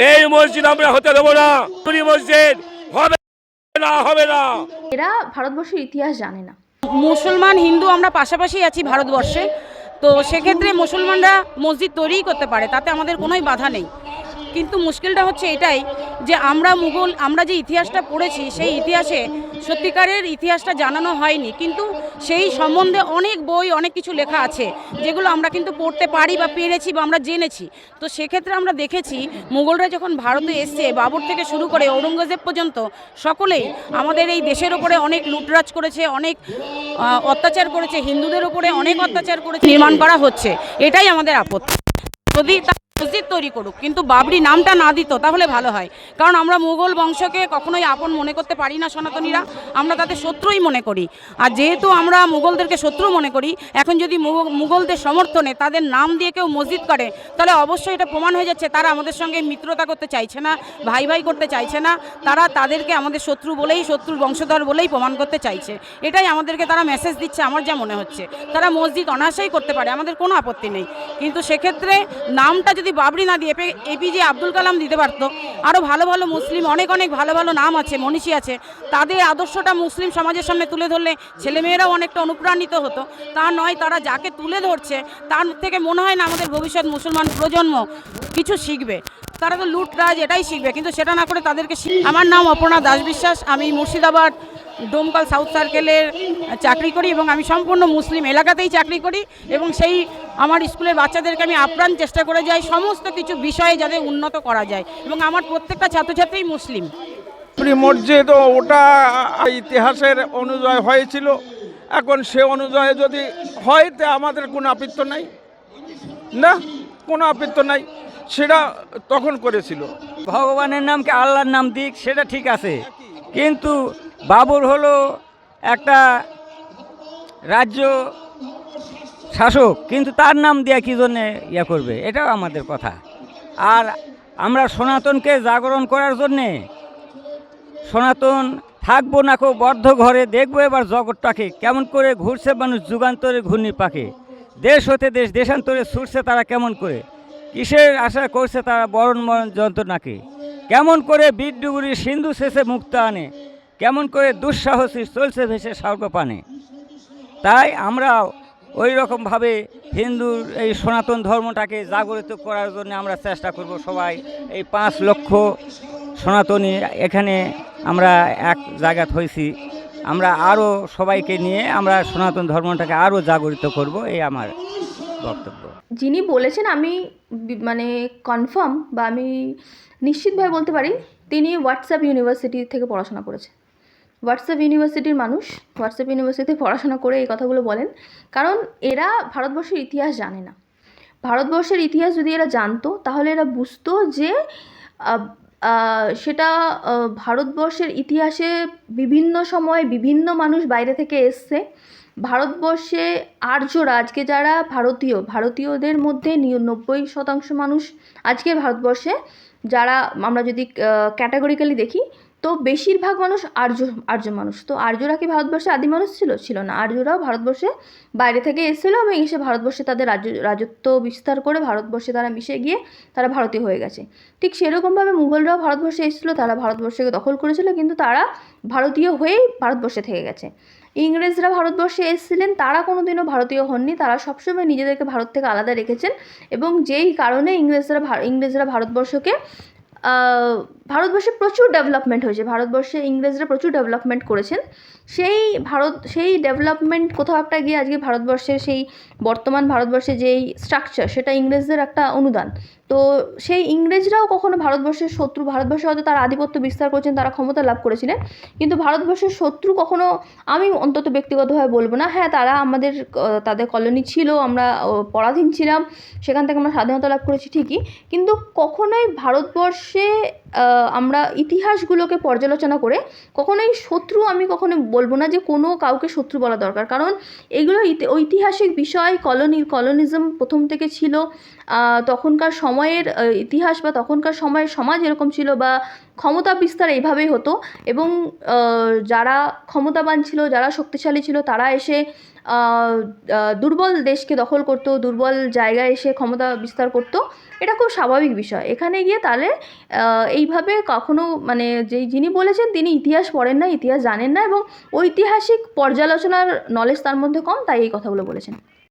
এই মসজিদ আমরা হতে দেবো না। মসজিদ হবে না, হবে না। এরা ভারতবর্ষের ইতিহাস জানে না। মুসলমান হিন্দু আমরা পাশাপাশি আছি ভারতবর্ষে, তো সেক্ষেত্রে মুসলমানরা মসজিদ তৈরিই করতে পারে, তাতে আমাদের কোনোই বাধা নেই। কিন্তু মুশকিলটা হচ্ছে এটাই যে আমরা যে ইতিহাসটা পড়েছি সেই ইতিহাসে সত্যিকারের ইতিহাসটা জানানো হয়নি, কিন্তু সেই সম্বন্ধে অনেক বই অনেক কিছু লেখা আছে যেগুলো আমরা কিন্তু পড়তে পারি বা পেরেছি বা আমরা জেনেছি। তো সেক্ষেত্রে আমরা দেখেছি মুঘলরা যখন ভারতে এসছে, বাবর থেকে শুরু করে ঔরঙ্গজেব পর্যন্ত সকলেই আমাদের এই দেশের ওপরে অনেক লুটরাজ করেছে, অনেক অত্যাচার করেছে, হিন্দুদের ওপরে অনেক অত্যাচার করেছে, নির্মাণ করা হচ্ছে। এটাই আমাদের আপত্তি। যদি মসজিদ তৈরি করুক কিন্তু বাবরি নামটা না দিত তাহলে ভালো হয়, কারণ আমরা মুঘল বংশকে কখনোই আপন মনে করতে পারি না সনাতনীরা, আমরা তাদের শত্রুই মনে করি। আর যেহেতু আমরা মুঘলদেরকে শত্রু মনে করি, এখন যদি মুঘলদের সমর্থনে তাদের নাম দিয়ে কেউ মসজিদ করে, তাহলে অবশ্যই এটা প্রমাণ হয়ে যাচ্ছে তারা আমাদের সঙ্গে মিত্রতা করতে চাইছে না, ভাই ভাই করতে চাইছে না, তারা তাদেরকে আমাদের শত্রু বলেই, শত্রুর বংশধর বলেই প্রমাণ করতে চাইছে। এটাই আমাদেরকে তারা মেসেজ দিচ্ছে আমার যা মনে হচ্ছে। তারা মসজিদ অনায়াসেই করতে পারে, আমাদের কোনো আপত্তি নেই, কিন্তু সেক্ষেত্রে নামটা যদি বাবরি না দিয়ে এপিজে আব্দুল কালাম দিতে পারতো, আরও ভালো ভালো মুসলিম অনেক ভালো ভালো নাম আছে, মনীষী আছে, তাদের আদর্শটা মুসলিম সমাজের সামনে তুলে ধরলে ছেলেমেয়েরাও অনেকটা অনুপ্রাণিত হতো। তা নয়, তারা যাকে তুলে ধরছে তার থেকে মনে হয় না আমাদের ভবিষ্যৎ মুসলমান প্রজন্ম কিছু শিখবে। তারা তো লুটরাজ এটাই শিখবে, কিন্তু সেটা না করে তাদেরকে আমার নাম অপর্ণা দাস বিশ্বাস, আমি মুর্শিদাবাদ ডোমকল সাউথ সার্কেলের চাকরি করি এবং আমি সম্পূর্ণ মুসলিম এলাকাতেই চাকরি করি, এবং সেই আমার স্কুলের বাচ্চাদেরকে আমি আপ্রাণ চেষ্টা করে যাই সমস্ত কিছু বিষয়ে যাতে উন্নত করা যায়, এবং আমার প্রত্যেকটা ছাত্রছাত্রী মুসলিম। মসজিদ ওটা ইতিহাসের অনুযায়ী হয়েছিল, এখন সে অনুযায়ী যদি হয় তা আমাদের কোনো আপত্তি নাই, না কোনো আপত্তি নাই, সেটা তখন করেছিল। ভগবানের নামকে আল্লাহর নাম দিক সেটা ঠিক আছে, কিন্তু বাবর হলো একটা রাজ্য শাসক, কিন্তু তার নাম দিয়ে কী জন্যে ইয়ে করবে, এটাও আমাদের কথা। আর আমরা সনাতনকে জাগরণ করার জন্যে সনাতন থাকবো না কো বদ্ধ ঘরে, দেখবো এবার জগৎটাকে কেমন করে ঘুরছে মানুষ যুগান্তরে ঘূর্ণি পাকে, দেশ হতে দেশ দেশান্তরে ছুটছে তারা কেমন করে, কিসের আশা করছে তারা বরণ মরণ যন্ত্রণাকে, কেমন করে বিদ্যুগুড়ি সিন্ধু শেষে মুক্ত আনে, কেমন করে দুঃসাহসী চলছে ভেসে স্বর্গপানে। তাই আমরা ওই রকমভাবে হিন্দুর এই সনাতন ধর্মটাকে জাগরিত করার জন্য আমরা চেষ্টা করব। সবাই এই 5 লক্ষ সনাতনী এখানে আমরা এক জায়গাত হয়েছি, আমরা আরও সবাইকে নিয়ে আমরা সনাতন ধর্মটাকে আরও জাগরিত করব, এই আমার বক্তব্য। যিনি বলেছেন আমি মানে কনফার্ম বা আমি নিশ্চিতভাবে বলতে পারি তিনি হোয়াটসঅ্যাপ ইউনিভার্সিটি থেকে পড়াশোনা করেছেন। হোয়াটসঅ্যাপ ইউনিভার্সিটির মানুষ হোয়াটসঅ্যাপ ইউনিভার্সিটিতে পড়াশোনা করে এই কথাগুলো বলেন, কারণ এরা ভারতবর্ষের ইতিহাস জানে না। ভারতবর্ষের ইতিহাস যদি এরা জানতো তাহলে এরা বুঝতো যে সেটা ভারতবর্ষের ইতিহাসে বিভিন্ন সময় বিভিন্ন মানুষ বাইরে থেকে এসছে। ভারতবর্ষে আর্যরা আজকে যারা ভারতীয়দের মধ্যে 90% মানুষ আজকের ভারতবর্ষে যারা আমরা যদি ক্যাটাগরিক্যালি দেখি তো বেশিরভাগ মানুষ আর্য মানুষ। তো আর্যরা কি ভারতবর্ষে আদি মানুষ ছিল না। আর্যরাও ভারতবর্ষে বাইরে থেকে এসেছিলো এবং এসে ভারতবর্ষে তাদের রাজত্ব বিস্তার করে ভারতবর্ষে তারা মিশে গিয়ে তারা ভারতীয় হয়ে গেছে। ঠিক সেরকমভাবে মুঘলরাও ভারতবর্ষে এসেছিলো, তারা ভারতবর্ষকে দখল করেছিল, কিন্তু তারা ভারতীয় হয়েই ভারতবর্ষে থেকে গেছে। ইংরেজরা ভারতবর্ষে এসেছিলেন, তারা কোনোদিনও ভারতীয় হননি, তারা সবসময় নিজেদেরকে ভারত থেকে আলাদা রেখেছেন, এবং যেই কারণে ইংরেজরা ভারতবর্ষে প্রচুর ডেভেলপমেন্ট হয়েছে। ভারতবর্ষে ইংরেজরা প্রচুর ডেভেলপমেন্ট করেছেন। সেই ডেভেলপমেন্ট কোথাও একটা গিয়ে আজকে ভারতবর্ষের সেই বর্তমান ভারতবর্ষে যেই স্ট্রাকচার সেটা ইংরেজদের একটা অনুদান। তো সেই ইংরেজরাও কখনো ভারতবর্ষের শত্রু, ভারতবর্ষে হয়তো তারা আধিপত্য বিস্তার করেছেন, তারা ক্ষমতা লাভ করেছিলেন, কিন্তু ভারতবর্ষের শত্রু কখনো, আমি অন্তত ব্যক্তিগতভাবে বলবো না। হ্যাঁ, তারা তাদের কলোনি ছিল, আমরা পরাধীন ছিলাম, সেখান থেকে আমরা স্বাধীনতা লাভ করেছি ঠিকই, কিন্তু কখনোই ভারতবর্ষে আমরা ইতিহাসগুলোকে পর্যালোচনা করে কখনোই শত্রু আমি কখনো বলবো না যে কোনো কাউকে শত্রু বলা দরকার, কারণ এগুলো ঐতিহাসিক বিষয়। কলোনিজম প্রথম থেকে ছিল, তখনকার সময়ের ইতিহাস বা তখনকার সময়ের সমাজ এরকম ছিল, বা ক্ষমতা বিস্তার এইভাবেই হতো, এবং যারা ক্ষমতাবান ছিল, যারা শক্তিশালী ছিল, তারা এসে দুর্বল দেশকে দখল করতো, দুর্বল জায়গায় এসে ক্ষমতা বিস্তার করতো, এটা খুব স্বাভাবিক বিষয়। এখানে গিয়ে তাহলে এইভাবে কখনো মানে যিনি বলেছেন তিনি ইতিহাস পড়েন না, ইতিহাস জানেন না এবং ঐতিহাসিক পর্যালোচনার নলেজ তার মধ্যে কম, তাই এই কথাগুলো বলেছেন।